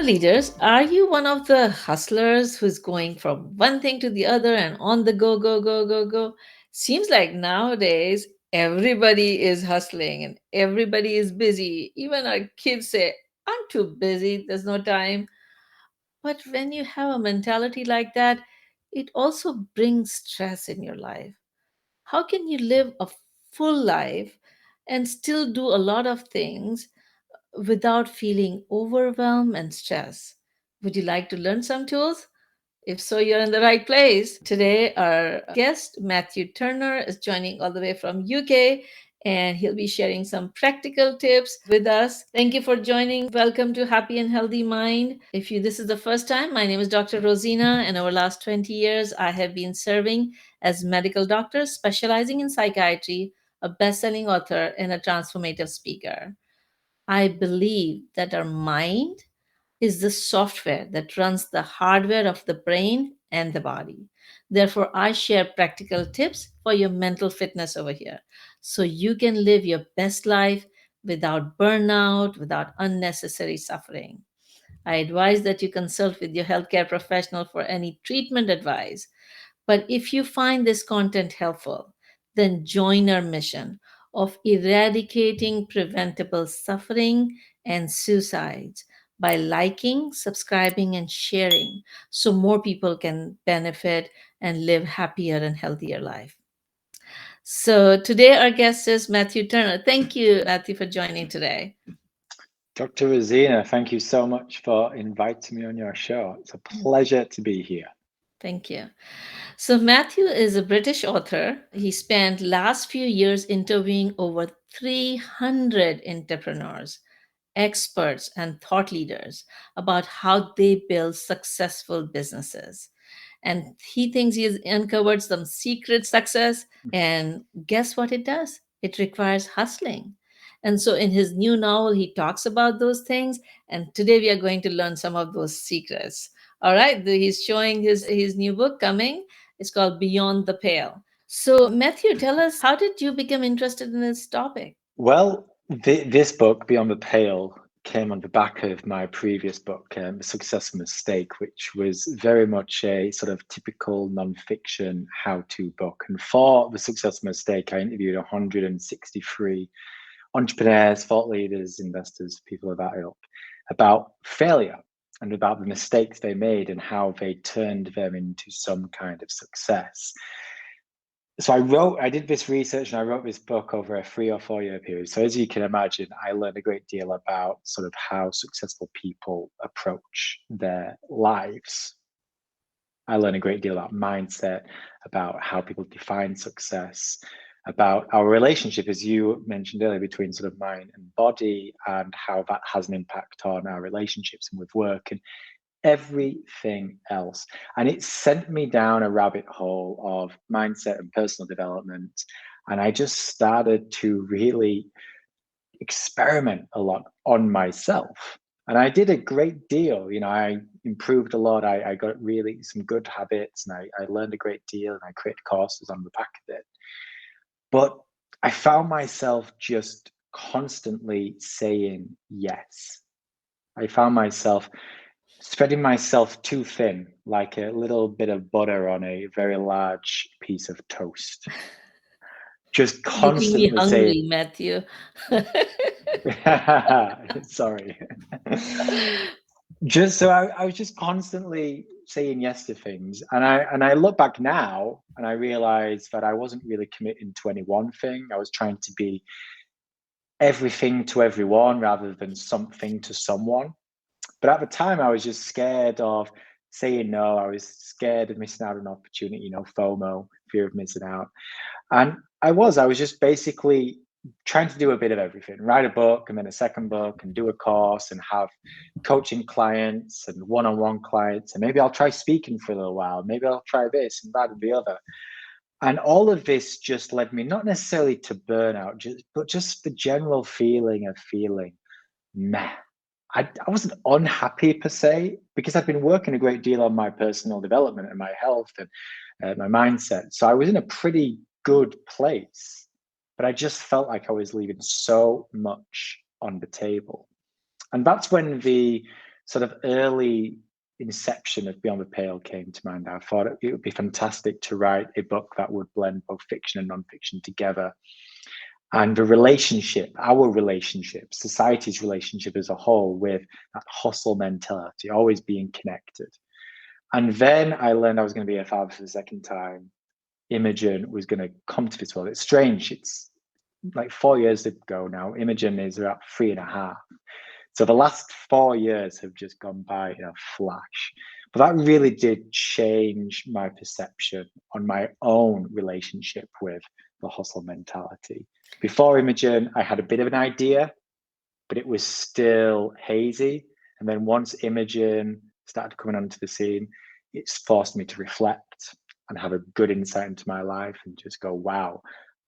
leaders, are you one of the hustlers who's going from one thing to the other and on the go, go, go, go, go? Seems like nowadays everybody is hustling and everybody is busy. Even our kids say, I'm too busy, there's no time. But when you have a mentality like that, it also brings stress in your life. How can you live a full life and still do a lot of things without feeling overwhelmed and stress? Would you like to learn some tools? If so, you're in the right place. Today, our guest, Matthew Turner, is joining all the way from UK and he'll be sharing some practical tips with us. Thank you for joining. Welcome to Happy and Healthy Mind. If you this is the first time, my name is Dr. Rosina, and over the last 20 years, I have been serving as medical doctor specializing in psychiatry, a best-selling author, and a transformative speaker. I believe that our mind is the software that runs the hardware of the brain and the body. Therefore, I share practical tips for your mental fitness over here so you can live your best life without burnout, without unnecessary suffering. I advise that you consult with your healthcare professional for any treatment advice. But if you find this content helpful, then join our mission of eradicating preventable suffering and suicides by liking, subscribing, and sharing so more people can benefit and live happier and healthier life. So today our guest is Matthew Turner. Thank you, Matthew, for joining today. Dr. Rozina, thank you so much for inviting me on your show. It's a pleasure to be here. Thank you. So Matthew is a British author. He spent last few years interviewing over 300 entrepreneurs, experts and thought leaders about how they build successful businesses. And he thinks he has uncovered some secret success. And guess what it does? It requires hustling. And so in his new novel, he talks about those things. And today we are going to learn some of those secrets. All right. He's showing his new book coming. It's called Beyond the Pale. So, Matthew, tell us, how did you become interested in this topic? Well, this book, Beyond the Pale, came on the back of my previous book, A Successful Mistake, which was very much a sort of typical nonfiction how-to book. And for The Successful Mistake, I interviewed 163 entrepreneurs, thought leaders, investors, people of that ilk, about failure and about the mistakes they made and how they turned them into some kind of success. So I did this research and I wrote this book over a 3 or 4 year period. So as you can imagine, I learned a great deal about sort of how successful people approach their lives. I learned a great deal about mindset, about how people define success, about our relationship, as you mentioned earlier, between sort of mind and body, and how that has an impact on our relationships and with work and everything else. And it sent me down a rabbit hole of mindset and personal development. And I just started to really experiment a lot on myself. And I did a great deal. I improved a lot. I got really some good habits and I learned a great deal and I created courses on the back of it. But I found myself just constantly saying yes. I found myself spreading myself too thin, like a little bit of butter on a very large piece of toast. Just Making me constantly saying, hungry, Matthew. sorry. Just so I was just constantly saying yes to things. And I look back now and I realize that I wasn't really committing to any one thing. I was trying to be everything to everyone rather than something to someone. But at the time, I was just scared of saying no. I was scared of missing out on an opportunity, FOMO, fear of missing out. And I was just basically trying to do a bit of everything, write a book and then a second book and do a course and have coaching clients and one-on-one clients. And maybe I'll try speaking for a little while. Maybe I'll try this and that and the other. And all of this just led me not necessarily to burnout, but just the general feeling of feeling meh. I wasn't unhappy per se because I've been working a great deal on my personal development and my health and my mindset. So I was in a pretty good place, but I just felt like I was leaving so much on the table. And that's when the sort of early inception of Beyond the Pale came to mind. I thought it would be fantastic to write a book that would blend both fiction and nonfiction together. And the relationship, our relationship, society's relationship as a whole with that hustle mentality, always being connected. And then I learned I was going to be a father for the second time. Imogen was going to come to this world. It's strange. It's like 4 years ago now. Imogen is about 3.5. So the last 4 years have just gone by in a flash. But that really did change my perception on my own relationship with the hustle mentality. Before Imogen, I had a bit of an idea, but it was still hazy. And then once Imogen started coming onto the scene, it's forced me to reflect and have a good insight into my life and just go, wow,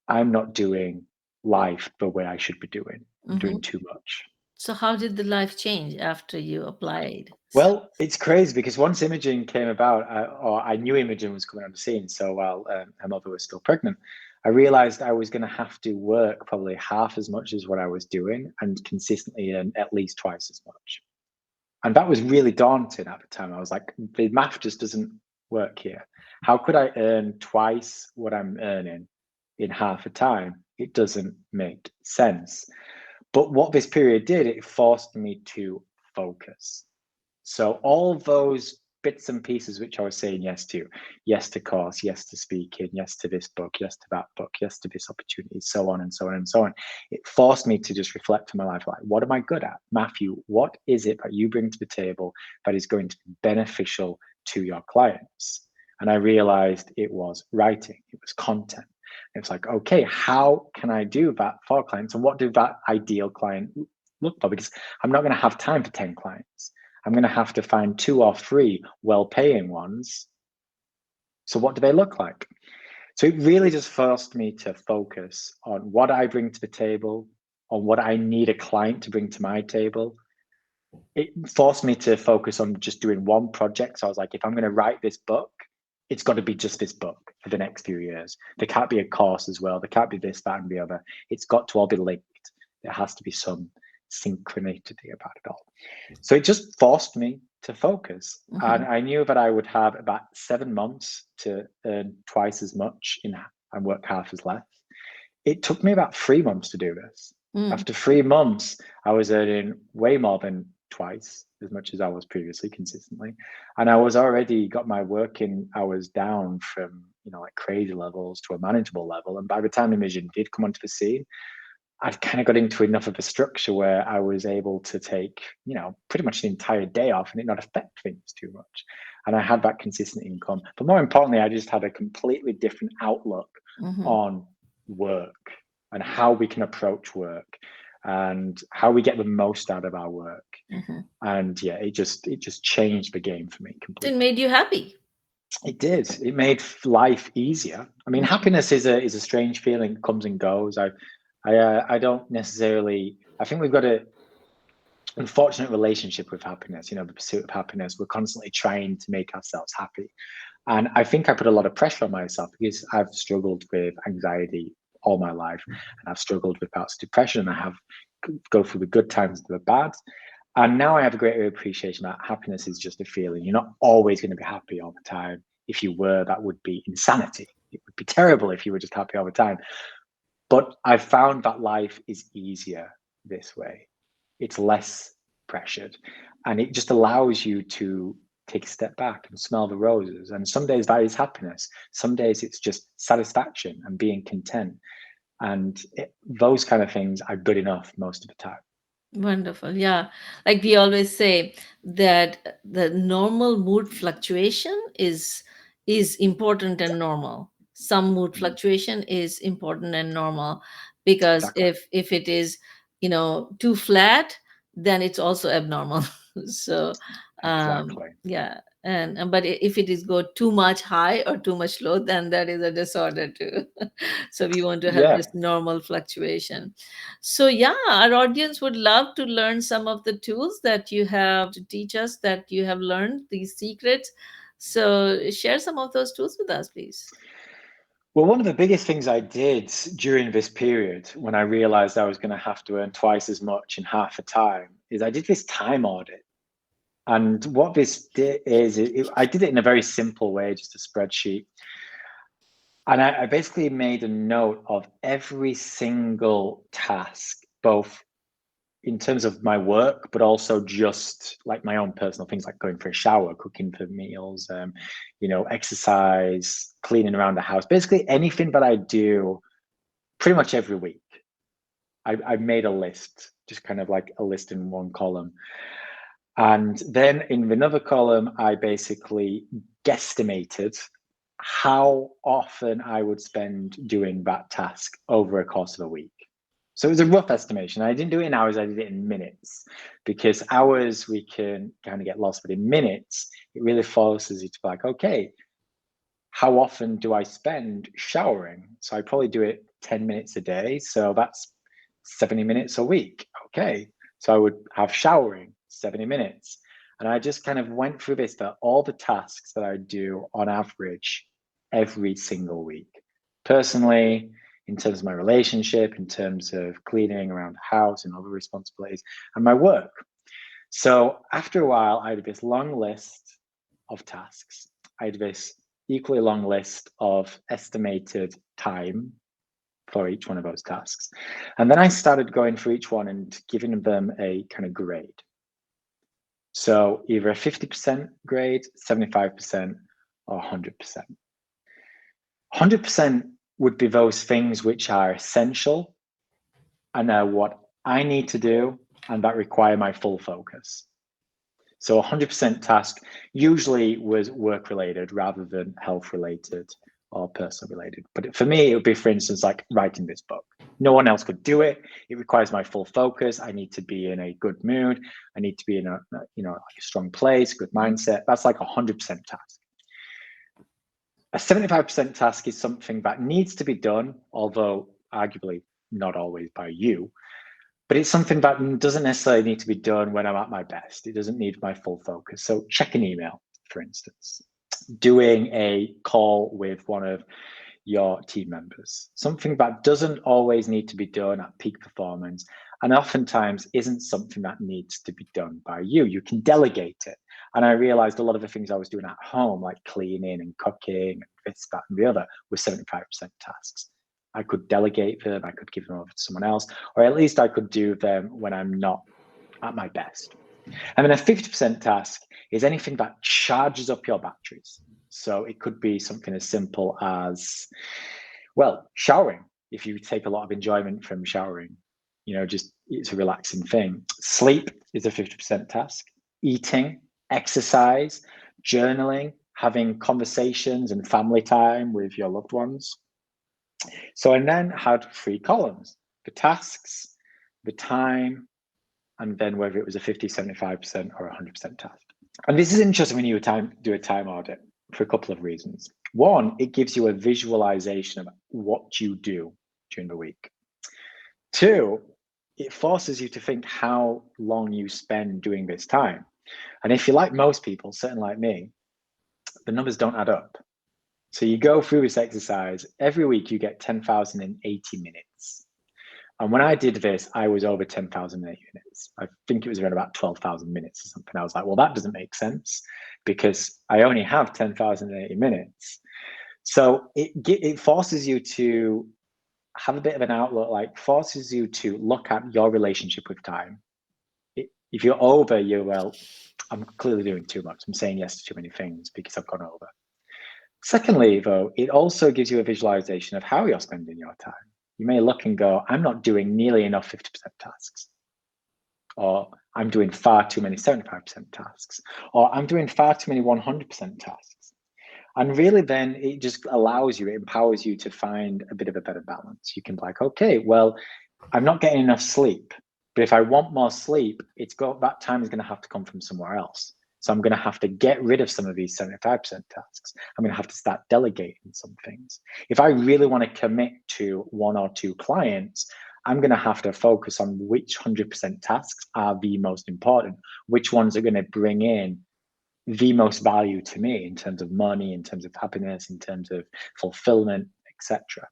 I'm not doing life the way I should be doing. I'm doing Mhm. too much. So how did the life change after you applied? Well, it's crazy because once Imogen came about, or I knew Imogen was coming on the scene, so while her mother was still pregnant, I realized I was going to have to work probably half as much as what I was doing and consistently earn at least twice as much. And that was really daunting at the time. I was like, the math just doesn't work here. How could I earn twice what I'm earning in half the time? It doesn't make sense. But what this period did, it forced me to focus. So all those bits and pieces which I was saying yes to course, yes to speaking, yes to this book, yes to that book, yes to this opportunity, so on and so on and so on. It forced me to just reflect on my life, like, what am I good at? Matthew, what is it that you bring to the table that is going to be beneficial to your clients? And I realized it was writing, it was content. It's like, okay, how can I do that for clients? And what do that ideal client look for? Because I'm not going to have time for 10 clients. I'm going to have to find 2 or 3 well-paying ones. So what do they look like? So it really just forced me to focus on what I bring to the table, on what I need a client to bring to my table. It forced me to focus on just doing one project. So I was like, if I'm going to write this book, it's got to be just this book for the next few years. There can't be a course as well. There can't be this, that, and the other. It's got to all be linked. There has to be some synchronicity about it all. So it just forced me to focus. And Mhm. I knew that I would have about 7 months to earn twice as much and work half as less. It took me about 3 months to do this. Mm. After 3 months, I was earning way more than twice as much as I was previously consistently. And I was already got my working hours down from, like crazy levels to a manageable level. And by the time Imogen did come onto the scene, I'd kind of got into enough of a structure where I was able to take, pretty much the entire day off and it not affect things too much. And I had that consistent income. But more importantly, I just had a completely different outlook Mhm. on work and how we can approach work and how we get the most out of our work. Mhm. And yeah, it just changed the game for me It completely. made you happy. It did. It made life easier. I mean, Mhm. happiness is a strange feeling, comes and goes. I don't necessarily. I think we've got a unfortunate relationship with happiness. The pursuit of happiness. We're constantly trying to make ourselves happy, and I think I put a lot of pressure on myself because I've struggled with anxiety all my life, and I've struggled with bouts of depression. And I have go through the good times and the bad. And now I have a greater appreciation that happiness is just a feeling. You're not always going to be happy all the time. If you were, that would be insanity. It would be terrible if you were just happy all the time. But I found that life is easier this way. It's less pressured. And it just allows you to take a step back and smell the roses. And some days that is happiness. Some days it's just satisfaction and being content. And those kind of things are good enough most of the time. Wonderful. Yeah. Like we always say that the normal mood fluctuation is important and normal. Some mood Mm, fluctuation is important and normal because exactly. if it is, too flat, then it's also abnormal. So Exactly. yeah. And but if it is go too much high or too much low, then that is a disorder too. So we want to have Yeah. this normal fluctuation. So, yeah, our audience would love to learn some of the tools that you have to teach us, that you have learned, these secrets. So, share some of those tools with us, please. Well, one of the biggest things I did during this period when I realized I was going to have to earn twice as much in half the time is I did this time audit. And what this is, I did it in a very simple way, just a spreadsheet. And I basically made a note of every single task, both in terms of my work, but also just like my own personal things, like going for a shower, cooking for meals, exercise, cleaning around the house, basically anything that I do pretty much every week. I made a list, just kind of like a list in one column. And then in another column, I basically guesstimated how often I would spend doing that task over a course of a week. So it was a rough estimation. I didn't do it in hours, I did it in minutes, because hours we can kind of get lost, but in minutes, it really forces you to be like, okay, how often do I spend showering? So I probably do it 10 minutes a day. So that's 70 minutes a week. Okay. So I would have showering 70 minutes. And I just kind of went through this for all the tasks that I do on average every single week. Personally, in terms of my relationship, in terms of cleaning around the house and other responsibilities, and my work. So after a while, I had this long list of tasks. I had this equally long list of estimated time for each one of those tasks. And then I started going through each one and giving them a kind of grade. So either a 50% grade, 75%, or 100%. 100% would be those things which are essential and are what I need to do and that require my full focus. So 100% task usually was work related rather than health related or personal related. But for me, it would be, for instance, like writing this book. No one else could do it. It requires my full focus. I need to be in a good mood. I need to be in a like a strong place, good mindset. That's like 100% task. A 75% task is something that needs to be done, although arguably not always by you. But it's something that doesn't necessarily need to be done when I'm at my best. It doesn't need my full focus. So check an email, for instance, doing a call with one of your team members, something that doesn't always need to be done at peak performance and oftentimes isn't something that needs to be done by you. You can delegate it. And I realized a lot of the things I was doing at home, like cleaning and cooking, and this, that, and the other, were 75% tasks. I could delegate them, I could give them over to someone else, or at least I could do them when I'm not at my best. And then a 50% task is anything that charges up your batteries. So it could be something as simple as, well, showering. If you take a lot of enjoyment from showering, just it's a relaxing thing. Sleep is a 50% task. Eating, exercise, journaling, having conversations and family time with your loved ones. So I then had 3 columns: the tasks, the time, and then whether it was a 50, 75%, or 100% task. And this is interesting when you do a time audit for a couple of reasons. One, it gives you a visualization of what you do during the week. Two, it forces you to think how long you spend doing this time. And if you're like most people, certainly like me, the numbers don't add up. So you go through this exercise, every week you get 10,080 minutes. And when I did this, I was over 10,080 minutes. I think it was around about 12,000 minutes or something. I was like, well, that doesn't make sense because I only have 10,080 minutes. So it forces you to have a bit of an outlook, like forces you to look at your relationship with time. If you're over, well, I'm clearly doing too much. I'm saying yes to too many things because I've gone over. Secondly, though, it also gives you a visualization of how you're spending your time. You may look and go, I'm not doing nearly enough 50% tasks, or I'm doing far too many 75% tasks, or I'm doing far too many 100% tasks. And really, then it just allows you, it empowers you to find a bit of a better balance. You can be like, okay, well, I'm not getting enough sleep, but if I want more sleep, that time is going to have to come from somewhere else. So I'm going to have to get rid of some of these 75% tasks. I'm going to have to start delegating some things. If I really want to commit to 1 or 2 clients, I'm going to have to focus on which 100% tasks are the most important, which ones are going to bring in the most value to me in terms of money, in terms of happiness, in terms of fulfillment, etc.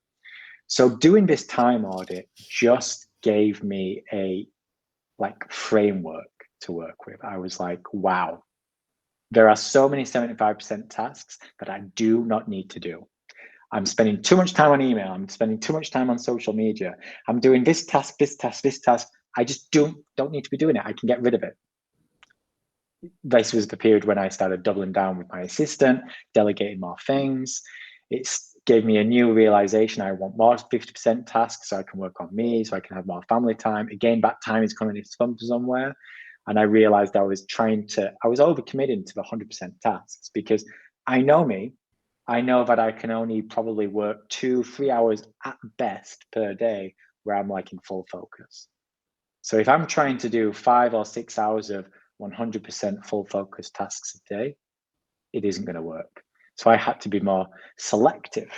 So doing this time audit just gave me a framework to work with. I was like, wow, there are so many 75% tasks that I do not need to do. I'm spending too much time on email. I'm spending too much time on social media. I'm doing this task, this task, this task. I just don't need to be doing it. I can get rid of it. This was the period when I started doubling down with my assistant, delegating more things. It gave me a new realization. I want more 50% tasks so I can work on me, so I can have more family time. Again, that time is coming from somewhere. And I realized I was overcommitting to the 100% tasks because I know me. I know that I can only probably work 2-3 hours at best per day where I'm like in full focus. So if I'm trying to do 5 or 6 hours of 100% full focus tasks a day, it isn't going to work. So I had to be more selective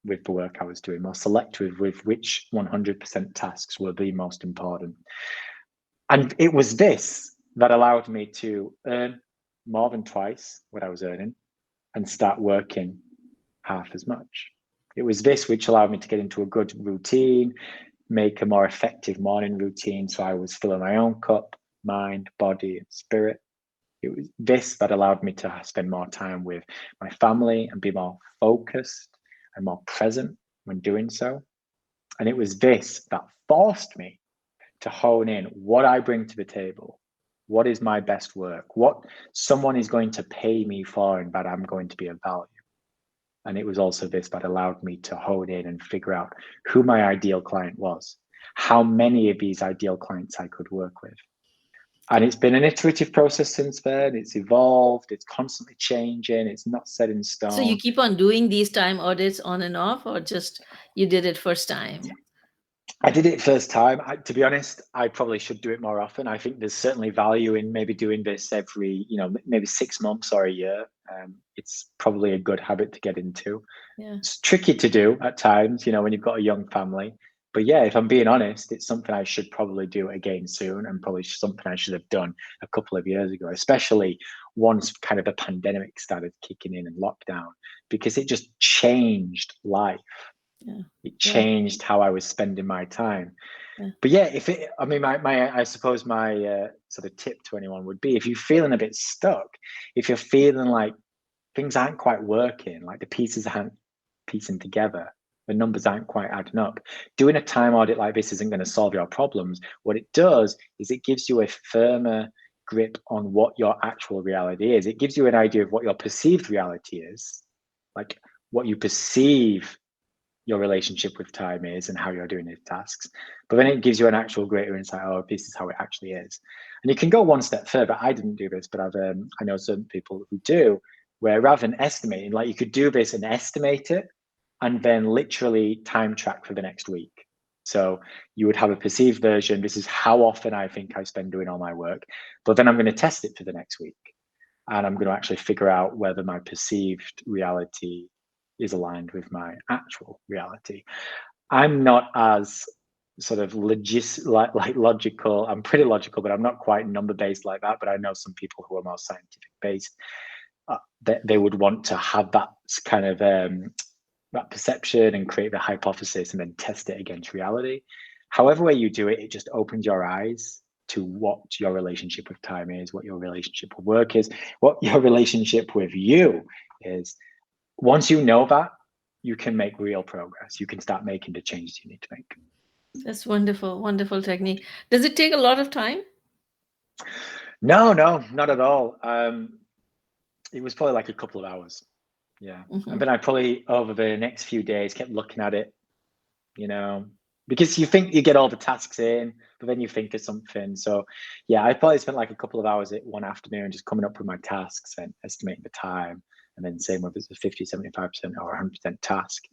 with the work I was doing, more selective with which 100% tasks were the most important. And it was this that allowed me to earn more than twice what I was earning and start working half as much. It was this which allowed me to get into a good routine, make a more effective morning routine. So I was filling my own cup, mind, body, and spirit. It was this that allowed me to spend more time with my family and be more focused and more present when doing so. And it was this that forced me to hone in what I bring to the table. What is my best work? What someone is going to pay me for and that I'm going to be of value. And it was also this that allowed me to hone in and figure out who my ideal client was, how many of these ideal clients I could work with. And it's been an iterative process since then. It's evolved, it's constantly changing, it's not set in So you stone. keep on doing these time audits on and off, or just you did it first time? I did it first time. To be honest, I probably should do it more often. I think there's certainly value in maybe doing this every, maybe 6 months or a year. It's probably a good habit to get into. Yeah. It's tricky to do at times, when you've got a young family. But yeah, if I'm being honest, it's something I should probably do again soon, and probably something I should have done a couple of years ago, especially once kind of the pandemic started kicking in and lockdown, because it just changed life. Yeah. It Yeah. changed how I was spending my time. Yeah. But yeah, I suppose my sort of tip to anyone would be, if you're feeling a bit stuck, if you're feeling like things aren't quite working, like the pieces aren't piecing together, the numbers aren't quite adding up, doing a time audit like this isn't going to solve your problems. What it does is it gives you a firmer grip on what your actual reality is. It gives you an idea of what your perceived reality is, like what you perceive your relationship with time is and how you're doing these tasks. But then it gives you an actual greater insight. Oh, this is how it actually is. And you can go one step further. I didn't do this, but I know certain people who do, where rather than estimating, like you could do this and estimate it, and then literally time track for the next week. So you would have a perceived version. This is how often I think I spend doing all my work, but then I'm going to test it for the next week, and I'm going to actually figure out whether my perceived reality is aligned with my actual reality. I'm not as sort of like logical. I'm pretty logical, but I'm not quite number based like that. But I know some people who are more scientific based. They would want to have that kind of that perception and create the hypothesis and then test it against reality. However way you do it, it just opens your eyes to what your relationship with time is, what your relationship with work is, what your relationship with you is. Once you know that, you can make real progress. You can start making the changes you need to make. That's wonderful. Wonderful technique. Does it take a lot of time? No, not at all. It was probably like a couple of hours. Yeah. And Mm-hmm. then I probably over the next few days kept looking at it, you know, because you think you get all the tasks in, but then you think of something. So yeah, I probably spent like a couple of hours at one afternoon just coming up with my tasks and estimating the time. And then same whether it's a 50, 75% or 100% task.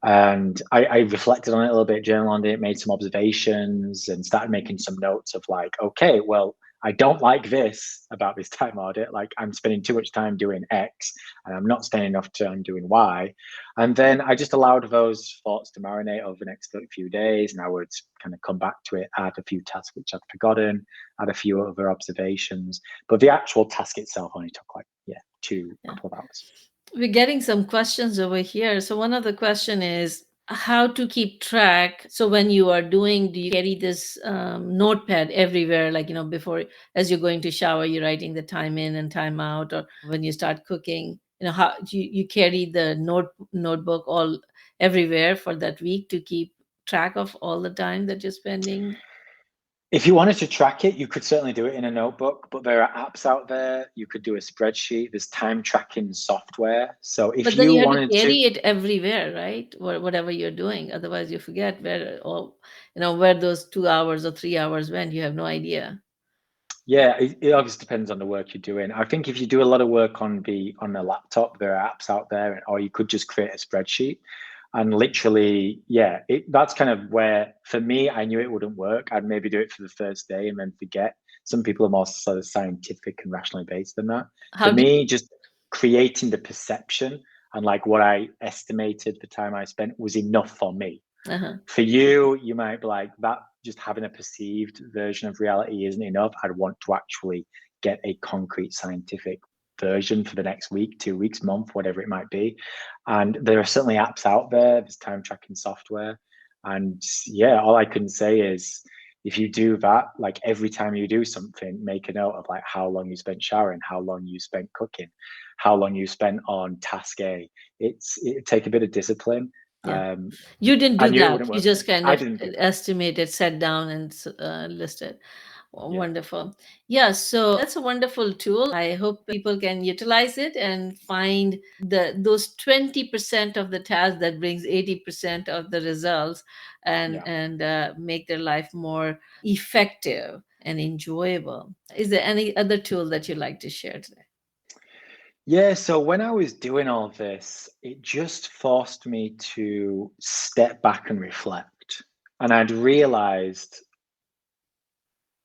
And I reflected on it a little bit, journaled on it, made some observations, and started making some notes of like, okay, well, I don't like this about this time audit. Like, I'm spending too much time doing X, and I'm not spending enough time doing Y. And then I just allowed those thoughts to marinate over the next few days, and I would kind of come back to it, add a few tasks which I'd forgotten, add a few other observations. But the actual task itself only took like, two Yeah. couple of hours. We're getting some questions over here. So one of the question is, how to keep track. So when you are doing, do you carry this notepad everywhere, like, before, as you're going to shower, you're writing the time in and time out, or when you start cooking, how you carry the notebook all everywhere for that week to keep track of all the time that you're spending? If you wanted to track it, you could certainly do it in a notebook, but there are apps out there. You could do a spreadsheet. There's time tracking software. So if But then you you have to wanted to, carry it everywhere, right? Whatever you're doing. Otherwise, you forget where, or where those 2 hours or 3 hours went. You have no idea. yeah, it obviously depends on the work you're doing. I think if you do a lot of work on the laptop, there are apps out there, or you could just create a spreadsheet. And literally, yeah, that's kind of where, for me, I knew it wouldn't work. I'd maybe do it for the first day and then forget. Some people are more sort of scientific and rationally based than that. For How do me, just creating the perception and like what I estimated the time I spent was enough for me. you? Uh-huh. For you, you might be like, that just having a perceived version of reality isn't enough. I'd want to actually get a concrete scientific version for the next week, 2 weeks, month, whatever it might be. And there are certainly apps out there, there's time tracking software. And yeah, all I can say is if you do that, like every time you do something, make a note of like how long you spent showering, how long you spent cooking, how long you spent on task A. It take a bit of discipline. Yeah. Um, You didn't I do knew it that. wouldn't You work for me. just kind I of didn't do that. estimated, sat down, and listed. Yeah. Wonderful. Yeah, so that's a wonderful tool. I hope people can utilize it and find those 20% of the task that brings 80% of the results, and Yeah. make their life more effective and enjoyable. Is there any other tool that you'd like to share today? Yeah. So when I was doing all this, it just forced me to step back and reflect. And I'd realized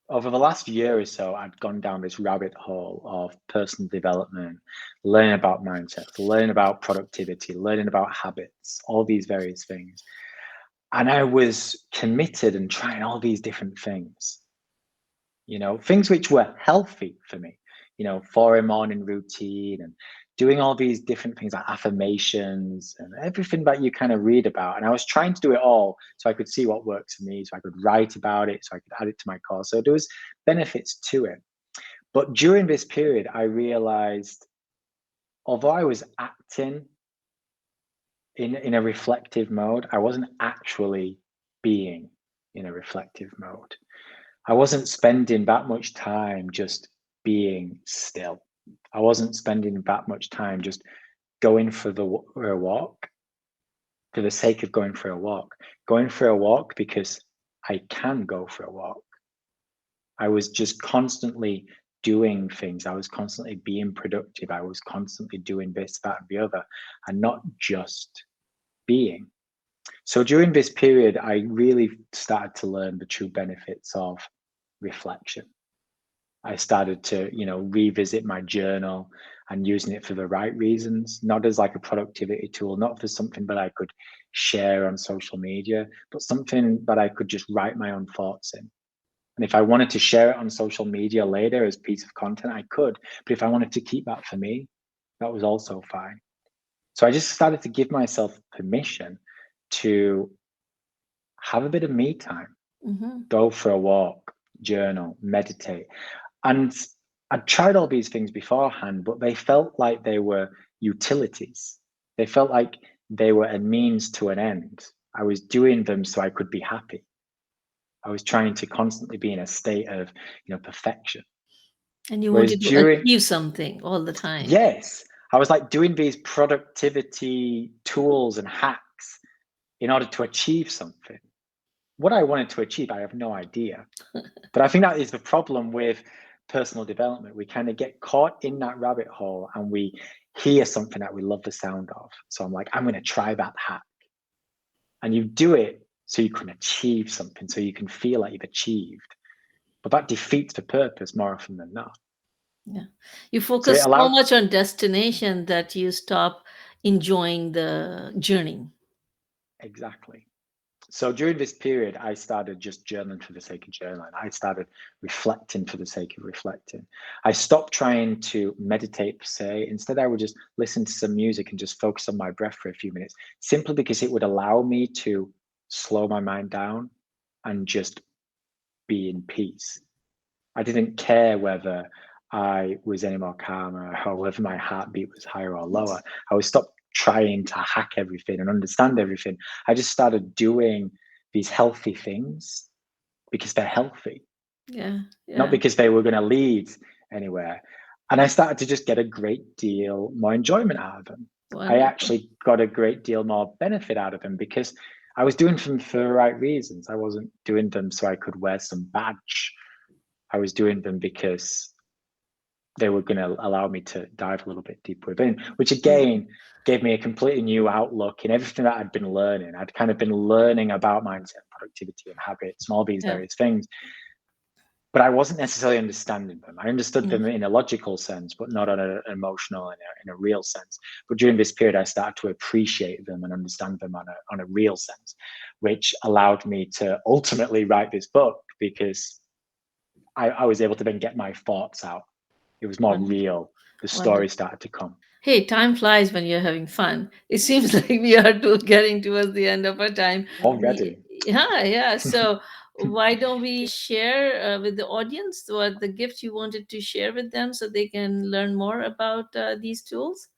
over the last year or so, I'd gone down this rabbit hole of personal development, learning about mindsets, learning about productivity, learning about habits, all these various things. And I was committed and trying all these different things. Things which were healthy for me, for a morning routine and doing all these different things like affirmations and everything that you kind of read about. And I was trying to do it all so I could see what works for me, so I could write about it, so I could add it to my course. So there was benefits to it. But during this period, I realized although I was acting in a reflective mode, I wasn't actually being in a reflective mode. I wasn't spending that much time just being still. I wasn't spending that much time just going for a walk for the sake of going for a walk because I can go for a walk. I was just constantly doing things. I was constantly being productive. I was constantly doing this, that, and the other, and not just being. So during this period, I really started to learn the true benefits of reflection. I started to, revisit my journal and using it for the right reasons, not as like a productivity tool, not for something that I could share on social media, but something that I could just write my own thoughts in. And if I wanted to share it on social media later as piece of content, I could. But if I wanted to keep that for me, that was also fine. So I just started to give myself permission to have a bit of me time, Mm-hmm. go for a walk, journal, meditate. And I'd tried all these things beforehand, but they felt like they were utilities. They felt like they were a means to an end. I was doing them so I could be happy. I was trying to constantly be in a state of, perfection. And you Whereas wanted to during, achieve something all the time. yes, I was like doing these productivity tools and hacks in order to achieve something. What I wanted to achieve, I have no idea. But I think that is the problem with personal development. We kind of get caught in that rabbit hole and we hear something that we love the sound of. So I'm like, I'm going to try that hack. And you do it so you can achieve something, so you can feel like you've achieved. But that defeats the purpose more often than not. Yeah. You So it focus so allowed, much on destination that you stop enjoying the journey. exactly. So during this period, I started just journaling for the sake of journaling. I started reflecting for the sake of reflecting. I stopped trying to meditate per se. Instead, I would just listen to some music and just focus on my breath for a few minutes, simply because it would allow me to slow my mind down and just be in peace. I didn't care whether I was any more calmer or whether my heartbeat was higher or lower. I was stopped trying to hack everything and understand everything. I just started doing these healthy things because they're healthy, Yeah, not yeah. because they were going to lead anywhere. And I started to just get a great deal more enjoyment out of them. I Wonderful. actually got a great deal more benefit out of them because I was doing them for the right reasons. I wasn't doing them so I could wear some badge. I was doing them because they were going to allow me to dive a little bit deeper within, which Wonderful. again gave me a completely new outlook in everything that I'd been learning. I'd kind of been learning about mindset, productivity, and habits, and all these Yeah. various things, but I wasn't necessarily understanding them. I understood Mm. them in a logical sense, but not on an emotional and in a real sense. But during this period, I started to appreciate them and understand them on a real sense, which allowed me to ultimately write this book because I was able to then get my thoughts out. It was more Wonderful. real. The story Wonderful. started to come Hey, time flies when you're having fun. It seems like we are getting towards the end of our time. already. Yeah, yeah. So why don't we share with the audience what the gift you wanted to share with them so they can learn more about these tools?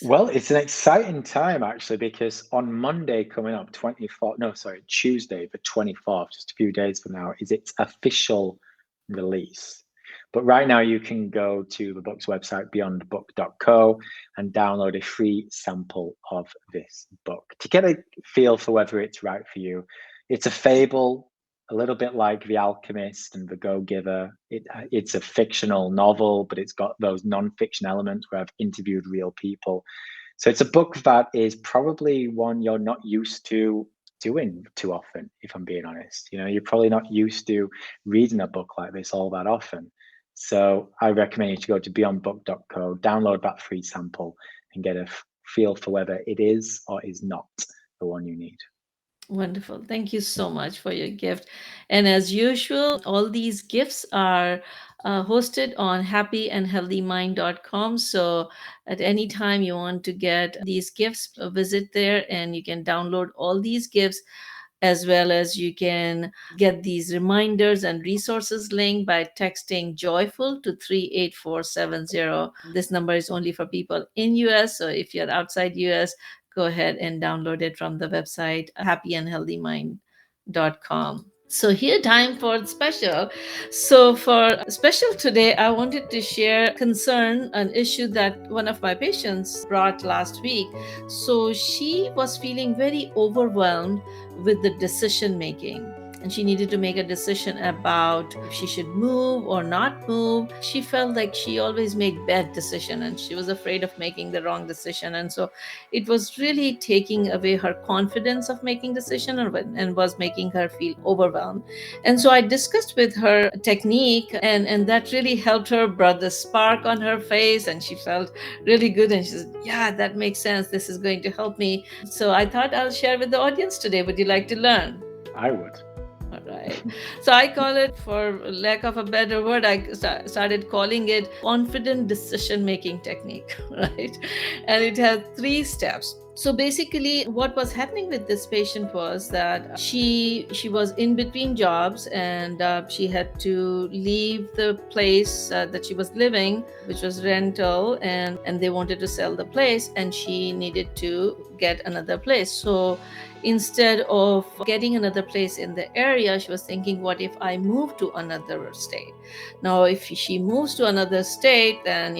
Well, it's an exciting time actually because on Monday coming up, 24th, no, sorry, Tuesday, the 24th, just a few days from now, is its official release. But right now, you can go to the book's website, beyondbook.co, and download a free sample of this book to get a feel for whether it's right for you. It's a fable, a little bit like The Alchemist and The Go Giver. It's a fictional novel, but it's got those non-fiction elements where I've interviewed real people. So it's a book that is probably one you're not used to doing too often, if I'm being honest. You know, you're probably not used to reading a book like this all that often. So I recommend you to go to beyondbook.co, download that free sample, and get a feel for whether it is or is not the one you need. Wonderful. Thank you so much for your gift. And as usual, all these gifts are hosted on happyandhealthymind.com. So at any time you want to get these gifts, visit there and you can download all these gifts, as well as you can get these reminders and resources link by texting joyful to 38470. This number is only for people in US, so if you're outside US, go ahead and download it from the website happyandhealthymind.com. So here time for special. So for special today, I wanted to share concern, an issue that one of my patients brought last week. So she was feeling very overwhelmed with the decision making, and she needed to make a decision about if she should move or not move. She felt like she always made bad decision and she was afraid of making the wrong decision, and so it was really taking away her confidence of making decision, and was making her feel overwhelmed. And so I discussed with her technique, and that really helped her, brought the spark on her face, and she felt really good, and she said, yeah, that makes sense, this is going to help me. So I thought I'll share with the audience today. Would you like to learn? I would. All right. So I call it, for lack of a better word, I started calling it confident decision making technique, right? And it has 3 steps. So basically what was happening with this patient was that she was in between jobs, and she had to leave the place that she was living, which was rental, and they wanted to sell the place, and she needed to get another place. So instead of getting another place in the area, she was thinking, what if I move to another state? Now if she moves to another state, then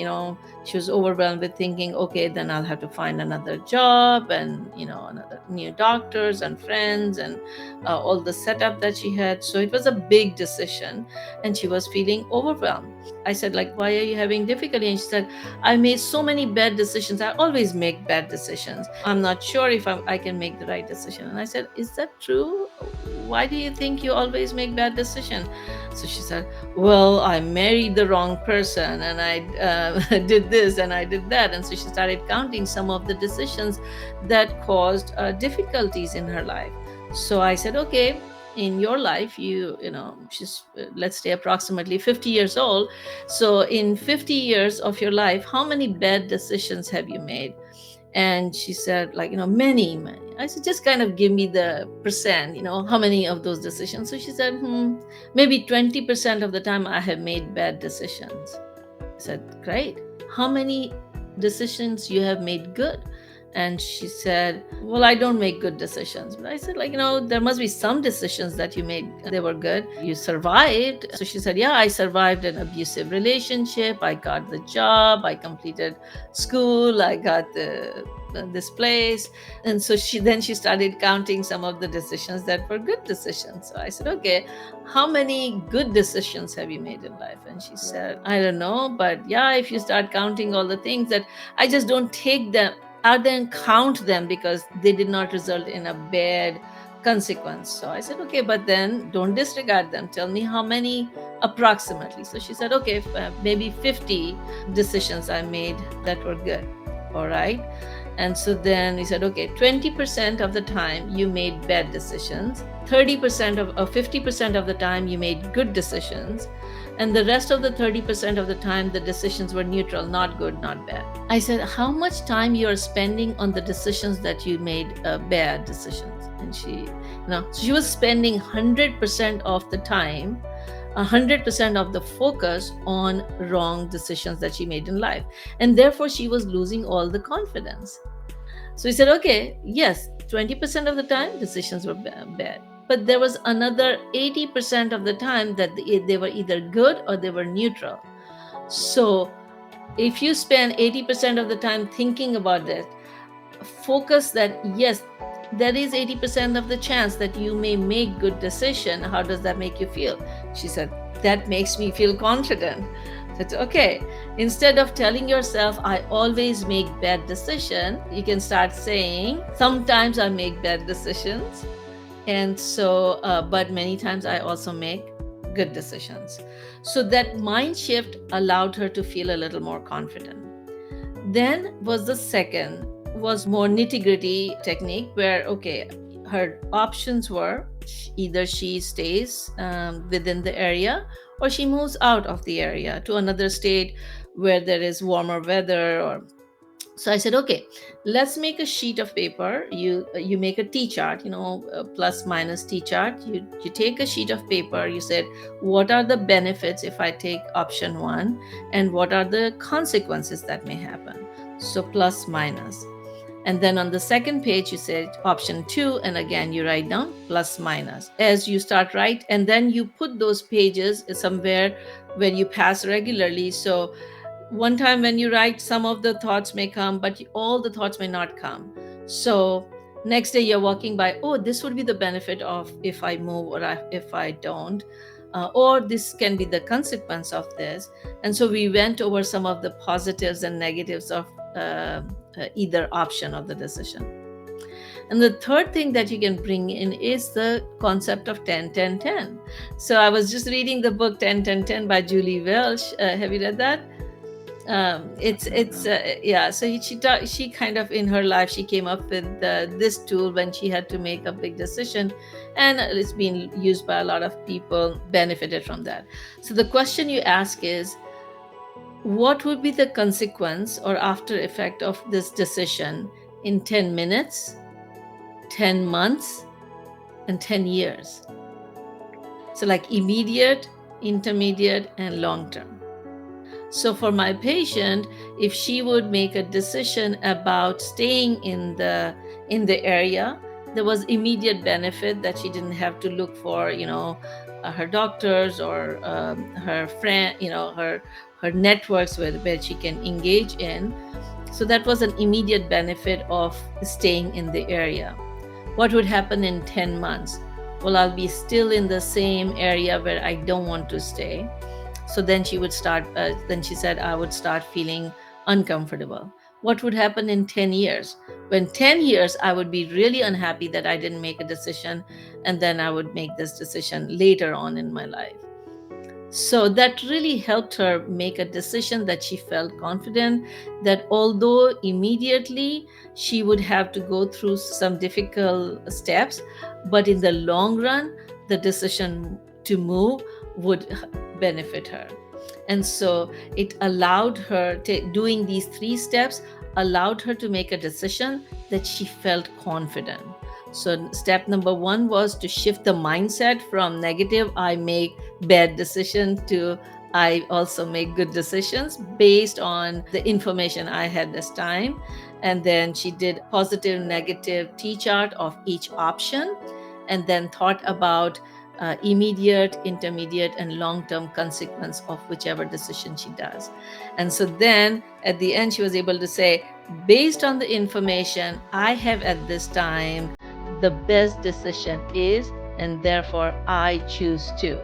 she was overwhelmed with thinking, okay, then I'll have to find another job, and another new doctors and friends, and all the setup that she had. So it was a big decision, and she was feeling overwhelmed. I said, like, why are you having difficulty? And she said, I made so many bad decisions. I always make bad decisions. I'm not sure if I can make the right decision. And I said, is that true? Why do you think you always make bad decisions? So she said, well, I married the wrong person, and I did this and I did that. And so she started counting some of the decisions that caused difficulties in her life. So I said, okay, in your life, she's, let's say, approximately 50 years old. So in 50 years of your life, how many bad decisions have you made? And she said, like, many, many. I said, just kind of give me the percent, how many of those decisions. So she said, maybe 20% of the time I have made bad decisions. I said, great. How many decisions you have made good? And she said, well, I don't make good decisions. But I said, like, there must be some decisions that you made, they were good. You survived. So she said, yeah, I survived an abusive relationship. I got the job. I completed school. I got this place. And so she started counting some of the decisions that were good decisions. So I said, okay, how many good decisions have you made in life? And she said, I don't know, but yeah, if you start counting all the things that I just don't take them out there and count them because they did not result in a bad consequence. So I said, okay, but then don't disregard them. Tell me how many approximately. So she said, okay, maybe 50 decisions I made that were good. All right. And so then we said, okay, 20% of the time you made bad decisions, 30% of, or 50% of the time you made good decisions, and the rest of the 30% of the time the decisions were neutral, not good, not bad. I said, how much time you are spending on the decisions that you made bad decisions? And she was spending 100% of the time, 100% of the focus on wrong decisions that she made in life. And therefore, she was losing all the confidence. So he said, okay, yes, 20% of the time decisions were bad. But there was another 80% of the time that they were either good or they were neutral. So if you spend 80% of the time thinking about that, focus that, yes, there is 80% of the chance that you may make good decision. How does that make you feel? She said, that makes me feel confident. That's okay. Instead of telling yourself, I always make bad decision, you can start saying, sometimes I make bad decisions. And so, but many times I also make good decisions. So that mind shift allowed her to feel a little more confident. Then was the second, was more nitty gritty technique where, okay, her options were either she stays within the area or she moves out of the area to another state where there is warmer weather. Or so I said, okay, let's make a sheet of paper. You make a T chart, plus minus T chart. You take a sheet of paper. You said, what are the benefits if I take option one, and what are the consequences that may happen? So plus minus. And then on the second page, you said option two, and again you write down plus minus as you start right, and then you put those pages somewhere where you pass regularly. So one time when you write, some of the thoughts may come, but all the thoughts may not come. So next day you're walking by, oh, this would be the benefit of if I move, or if I don't, or this can be the consequence of this. And so we went over some of the positives and negatives of either option of the decision. And the third thing that you can bring in is the concept of 10 10 10. So I was just reading the book 10 10 10 by Julie Welch. Have you read that? It's yeah. So she kind of in her life she came up with this tool when she had to make a big decision, and it's been used by a lot of people, benefited from that. So the question you ask is, what would be the consequence or after effect of this decision in 10 minutes, 10 months, and 10 years? So like immediate, intermediate, and long term. So for my patient, if she would make a decision about staying in the area, there was immediate benefit that she didn't have to look for, her doctors or her friend, her networks where she can engage in. So that was an immediate benefit of staying in the area. What would happen in 10 months? Well, I'll be still in the same area where I don't want to stay. So then then she said, I would start feeling uncomfortable. What would happen in 10 years? When 10 years, I would be really unhappy that I didn't make a decision, and then I would make this decision later on in my life. So that really helped her make a decision that she felt confident that although immediately she would have to go through some difficult steps, but in the long run, the decision to move would benefit her. And so it allowed her to, doing these three steps allowed her to make a decision that she felt confident. So step number one was to shift the mindset from negative, I make bad decisions, to I also make good decisions based on the information I had this time. And then she did positive, negative T chart of each option, and then thought about immediate, intermediate, and long term consequence of whichever decision she does. And so then at the end, she was able to say, based on the information I have at this time, the best decision is, and therefore I choose to.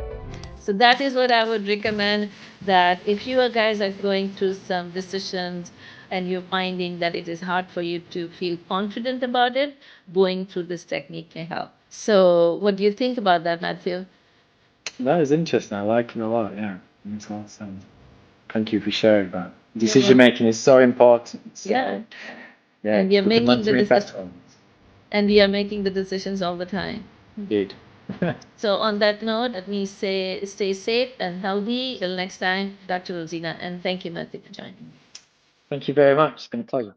So that is what I would recommend, that if you guys are going through some decisions and you're finding that it is hard for you to feel confident about it, going through this technique may help. So what do you think about that, Matthew? That is interesting. I like it a lot. Yeah, makes a lot of sense. Thank you for sharing that. Decision making is so important. So, Yeah. yeah, And we are we can learn making to the make better decisions. ones. And we are making the decisions all the time. Indeed. So on that note, let me say stay safe and healthy. Till next time, Dr. Rosina, and thank you, Matthew, for joining. Thank you very much. It's been a pleasure.